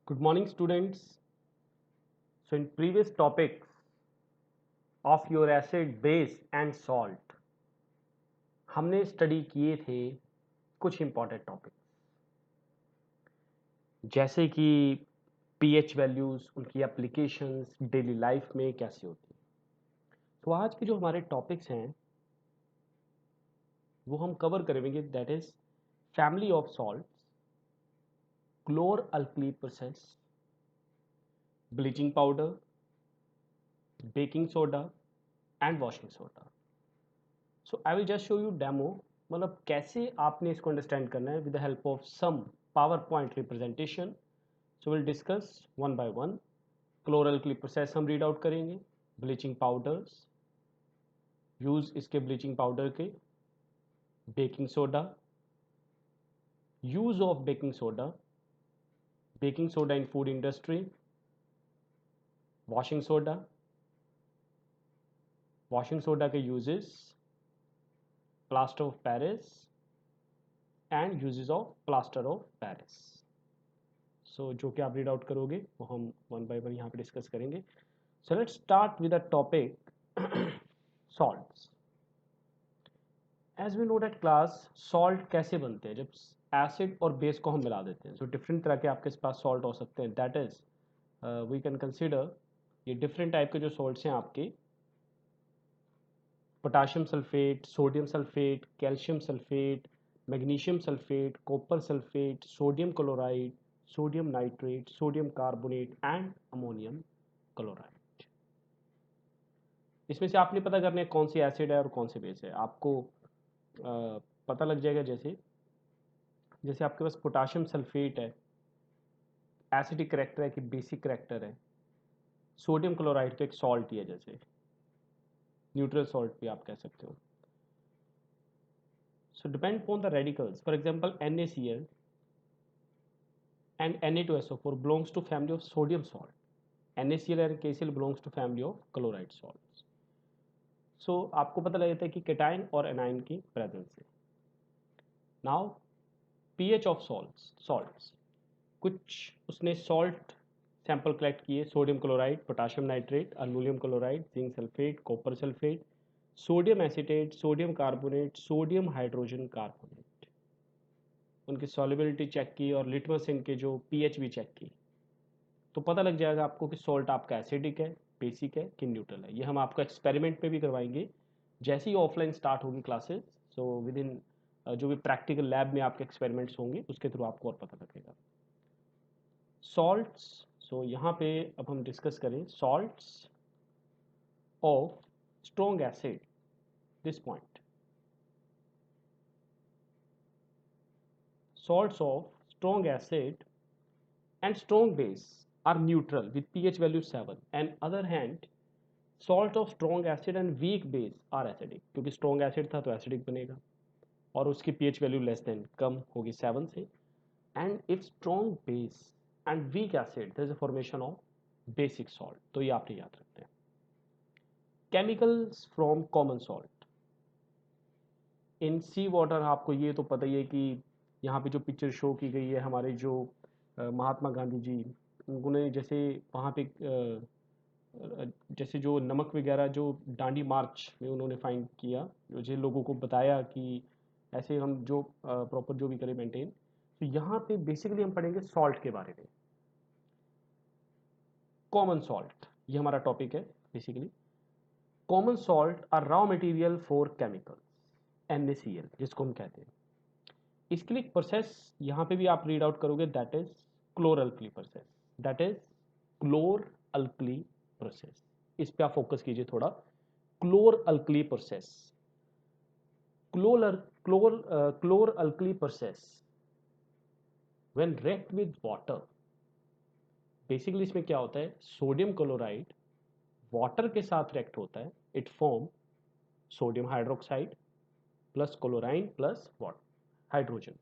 Good morning, students. So, in previous topics of your acid, base and salt, हमने study किए थे कुछ important topic जैसे कि पीएच वैल्यूज, उनकी एप्लीकेशंस डेली लाइफ में कैसे होती है। तो आज के जो हमारे टॉपिक्स हैं वो हम कवर करेंगे, that is family of salt, chlor alkali process, bleaching powder, baking soda and washing soda. So I will just show you demo, मतलब कैसे आपने इसको अंडरस्टैंड करना है with the help of some power point representation. So will discuss one by one. Chloral clip process हम read out करेंगे, bleaching powders, use इसके bleaching powder के, baking soda, use of baking soda in food industry, washing soda के uses, plaster of Paris and uses of plaster of Paris. So जो कि आप read out करोगे वो हम वन बाय वन यहाँ पे डिस्कस करेंगे। So let's start with the topic salts. As we know that class, salt कैसे बनते हैं जब एसिड और बेस को हम मिला देते हैं। सो डिफरेंट तरह के आपके पास सॉल्ट हो सकते हैं, that is we can consider ये डिफरेंट टाइप के जो सॉल्ट्स हैं आपके, potassium sulphate, sodium sulphate, calcium sulphate, magnesium sulphate, copper sulphate, sodium chloride, sodium nitrate, sodium carbonate and ammonium chloride. इसमें से आपने पता करना है कौन सी एसिड है और कौन से बेस है। आपको पता लग जाएगा, जैसे जैसे आपके पास पोटाशियम सल्फेट है, एसिडिक करेक्टर है कि बेसिक करेक्टर है। सोडियम क्लोराइड तो एक सॉल्ट ही है, जैसे न्यूट्रल सॉल्ट भी आप कह सकते हो। सो depend upon the radicals, for example NaCl and Na2SO4 belongs to family of sodium salt. NaCl and KCl belongs to family of chloride salts. So आपको पता लग जाता है कि केटाइन और एनाइन की प्रेजेंस है। नाउ पीएच ऑफ सॉल्ट्स, कुछ उसने सॉल्ट सैंपल कलेक्ट किए, sodium chloride, potassium nitrate, aluminium chloride, zinc sulphate, copper sulphate, sodium acetate, sodium carbonate, sodium hydrogen carbonate. उनकी सॉल्युबिलिटी चेक की और लिटमस इनके जो पीएच भी चेक की, तो पता लग जाएगा आपको कि सॉल्ट आपका एसिडिक है, बेसिक है कि न्यूट्रल है। ये हम आपको एक्सपेरिमेंट पे भी करवाएंगे जैसे ही ऑफलाइन स्टार्ट होगी क्लासेस। सो विद इन जो भी प्रैक्टिकल लैब में आपके एक्सपेरिमेंट्स होंगे उसके थ्रू आपको और पता लगेगा। सॉल्ट्स, सो यहाँ पे अब हम डिस्कस करें salts of strong acid. This point, salts of strong acid and strong base are neutral with pH value 7, and other hand salt of strong acid and weak base are acidic, क्योंकि strong acid था तो acidic बनेगा और उसकी pH value less than कम होगी 7 से। And if strong base and weak acid there is a formation of basic salt. तो ये आपने याद रखना है। Chemicals from common salt in sea water, आपको ये तो पता ही है कि यहाँ पे जो पिक्चर शो की गई है, हमारे जो महात्मा गांधी जी, उन्होंने जैसे वहाँ पे जैसे जो नमक वगैरह जो डांडी मार्च में उन्होंने फाइंड किया, जो लोगों को बताया कि ऐसे हम जो प्रॉपर जो भी करें मेंटेन। तो यहाँ पे बेसिकली हम पढ़ेंगे सॉल्ट के बारे में। कॉमन सॉल्ट, ये हमारा टॉपिक है basically. Common salt are raw material for chemicals, NaCl जिसको हम कहते हैं। इसके लिए प्रोसेस यहाँ पे भी आप रीड आउट करोगे, that is क्लोर alkali process, that is क्लोर alkali process. इस पे आप फोकस कीजिए थोड़ा। क्लोर alkali process, क्लोर alkali process when react with water. Basically इसमें क्या होता है, सोडियम क्लोराइड वाटर के साथ रिएक्ट होता है, it form sodium hydroxide plus chlorine plus water hydrogen.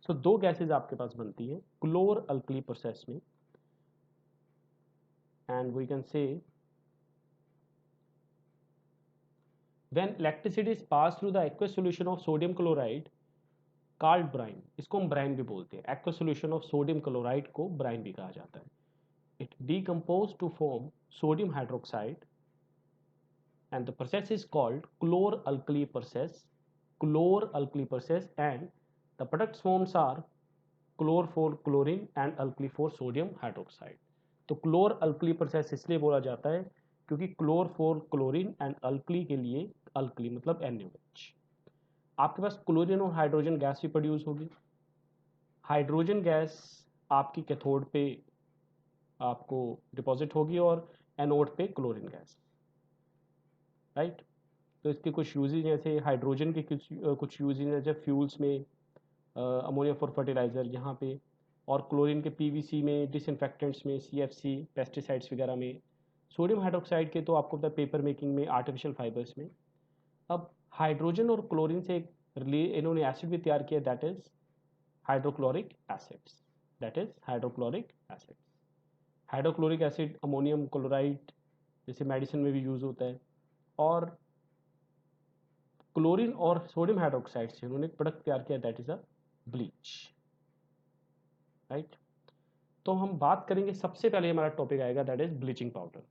So दो गैसेज आपके पास बनती है क्लोर अल्कली प्रोसेस में, and we can say when electricity is passed through the aqueous solution of sodium chloride, called brine, इसको हम brine भी बोलते हैं। Aqua solution of sodium chloride को ब्राइन भी कहा जाता है। It decompose to form sodium hydroxide and the process is called chlor-alkali process, and the products forms are chlor for chlorine and alkali for sodium hydroxide। तो क्लोर alkali process इसलिए बोला जाता है क्योंकि क्लोर फॉर क्लोरीन एंड अल्कली के लिए alkali मतलब NaOH। आपके पास क्लोरीन और हाइड्रोजन गैस भी प्रोड्यूस होगी। हाइड्रोजन गैस आपकी कैथोड पे आपको डिपॉजिट होगी और एनोड पे क्लोरीन गैस, राइट। तो इसके कुछ यूजेज जैसे हाइड्रोजन के कुछ यूजेज हैं जैसे फ्यूल्स में, अमोनिया फॉर फर्टिलाइज़र यहाँ पे, और क्लोरीन के PVC में, डिसइंफेक्टेंट्स में, CFC पेस्टिसाइड्स वगैरह में। सोडियम हाइड्रोक्साइड के तो आपको पता है पेपर मेकिंग में, आर्टिफिशियल फाइबर्स में। अब हाइड्रोजन और क्लोरीन से एक इन्होंने एसिड भी तैयार किया, that is hydrochloric acids, hydrochloric acid ammonium chloride जैसे मेडिसिन में भी यूज़ होता है। और क्लोरीन और सोडियम हाइड्रोक्साइड से उन्होंने एक प्रोडक्ट तैयार किया, that is a bleach, right. तो हम बात करेंगे, सबसे पहले हमारा टॉपिक आएगा दैट इज ब्लीचिंग पाउडर।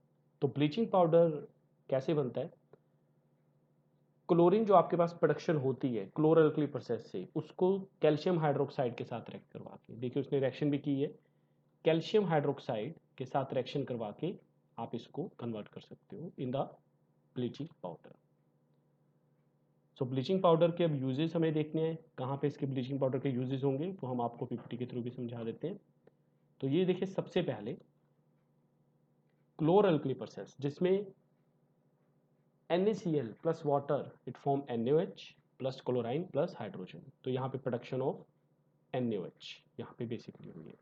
तो ब्लीचिंग पाउडर कैसे बनता है? क्लोरीन जो आपके पास प्रोडक्शन होती है क्लोर अल्कली प्रोसेस से, उसको कैल्शियम हाइड्रोक्साइड के साथ रिएक्ट करवा के, देखिए उसने रिएक्शन भी की है, कैल्शियम हाइड्रोक्साइड के साथ रिएक्शन करवा के आप इसको कन्वर्ट कर सकते हो in the bleaching powder. So bleaching powder के अब यूजेस हमें देखने हैं, कहाँ पे इसके ब्लीचिंग पाउडर के यूजेस होंगे, तो हम आपको PPT के थ्रू भी समझा देते हैं। तो ये देखिए, सबसे पहले क्लोर अल्कली प्रोसेस जिसमें NaCl plus water it form NaOH plus chlorine plus hydrogen. तो यहाँ पे प्रोडक्शन ऑफ NaOH यहाँ पे बेसिकली हुई है।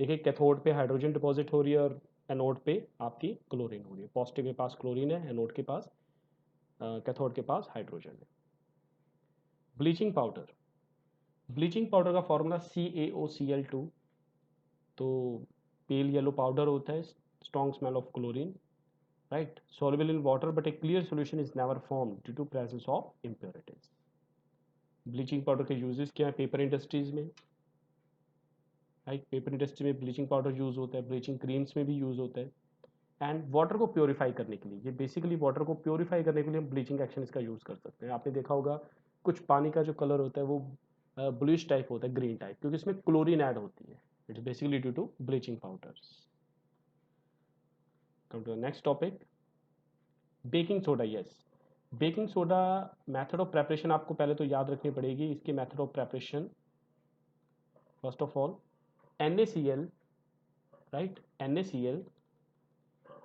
देखिए कैथोड पे हाइड्रोजन डिपॉजिट हो रही है और एनोड पे आपकी क्लोरीन हो रही है। पॉजिटिव के पास क्लोरीन है, एनोड के पास कैथोड के पास हाइड्रोजन है। ब्लीचिंग पाउडर का फॉर्मूला CaOCl2। तो पेल येलो पाउडर होता है, strong smell of chlorine, right, soluble in water but a clear solution is never formed due to presence of impurities। Bleaching powder के uses क्या है? Paper industries में, right, paper industry में bleaching powder use होता है, bleaching creams में भी use होता है। एंड वाटर को प्योरीफाई करने के लिए, ये बेसिकली वाटर को प्योरीफाई करने के लिए हम ब्लीचिंग एक्शन इसका यूज कर सकते हैं। आपने देखा होगा कुछ पानी का जो कलर होता है वो ब्लूइश टाइप होता है, ग्रीन टाइप, क्योंकि इसमें क्लोरीन ऐड होती है। It's basically due to bleaching powders. Come to the next topic, baking soda. Yes, baking soda method of preparation आपको पहले तो याद रखनी पड़ेगी। इसके method of preparation, first of all NaCl, right, NaCl,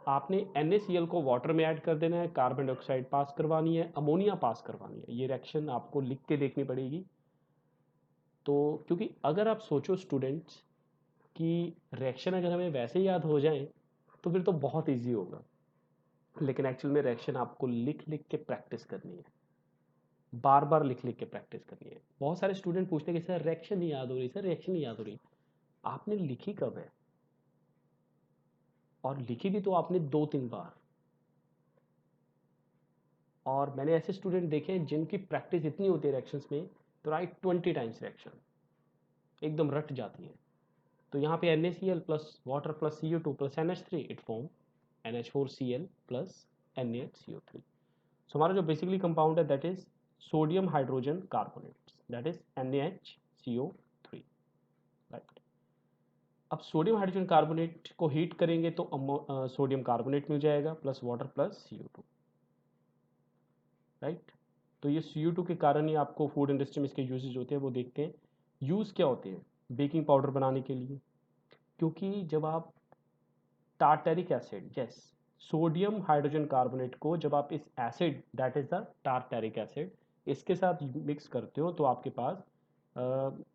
आपने NaCl को वाटर में ऐड कर देना है, कार्बन डाइऑक्साइड पास करवानी है, अमोनिया पास करवानी है। ये रिएक्शन आपको लिख के देखनी पड़ेगी। तो क्योंकि अगर आप सोचो स्टूडेंट्स कि रिएक्शन अगर हमें वैसे याद हो जाए तो फिर तो बहुत इजी होगा, लेकिन एक्चुअल में रिएक्शन आपको लिख लिख के प्रैक्टिस करनी है, बार बार लिख लिख के प्रैक्टिस करनी है। बहुत सारे स्टूडेंट पूछते हैं कि सर रिएक्शन नहीं याद हो रही, सर रिएक्शन नहीं याद हो रही। आपने लिखी कब है? और लिखी भी तो आपने 2-3 बार। और मैंने ऐसे स्टूडेंट देखे हैं जिनकी प्रैक्टिस इतनी होती है रिएक्शंस में, तो राइट 20 टाइम्स रिएक्शन एकदम रट जाती है। तो यहाँ पे NaCl plus water plus CO2 plus NH3 it form NH4Cl plus NaHCO3। सो हमारा जो बेसिकली कंपाउंड है that is sodium hydrogen carbonate, that is NaHCO3, right. अब सोडियम हाइड्रोजन कार्बोनेट को हीट करेंगे तो सोडियम कार्बोनेट मिल जाएगा plus water plus CO2, right. तो ये CO2 के कारण ही आपको फूड इंडस्ट्री में इसके यूजेज होते हैं, वो देखते हैं। यूज़ क्या होते हैं बेकिंग पाउडर बनाने के लिए? क्योंकि जब आप tartaric acid, yes, sodium hydrogen carbonate को जब आप इस acid that is the tartaric acid इसके साथ मिक्स करते हो तो आपके पास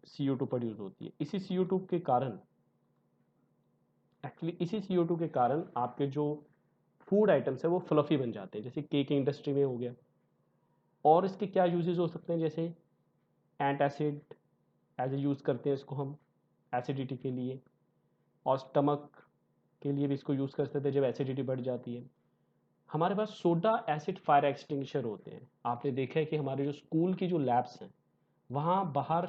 CO2 प्रोड्यूस होती है। इसी CO2 के कारण, एक्चुअली इसी CO2 के कारण आपके जो फूड आइटम्स है वो फ्लफी बन जाते हैं, जैसे केक इंडस्ट्री में हो गया। और इसके क्या यूजेस हो सकते हैं, जैसे एंटासिड एज ए यूज़ करते हैं इसको हम एसिडिटी के लिए, और स्टमक के लिए भी इसको यूज़ कर सकते हैं जब एसिडिटी बढ़ जाती है। हमारे पास सोडा एसिड फायर एक्सटिंग्विशर होते हैं। आपने देखा है कि हमारे जो स्कूल की जो लैब्स हैं वहाँ बाहर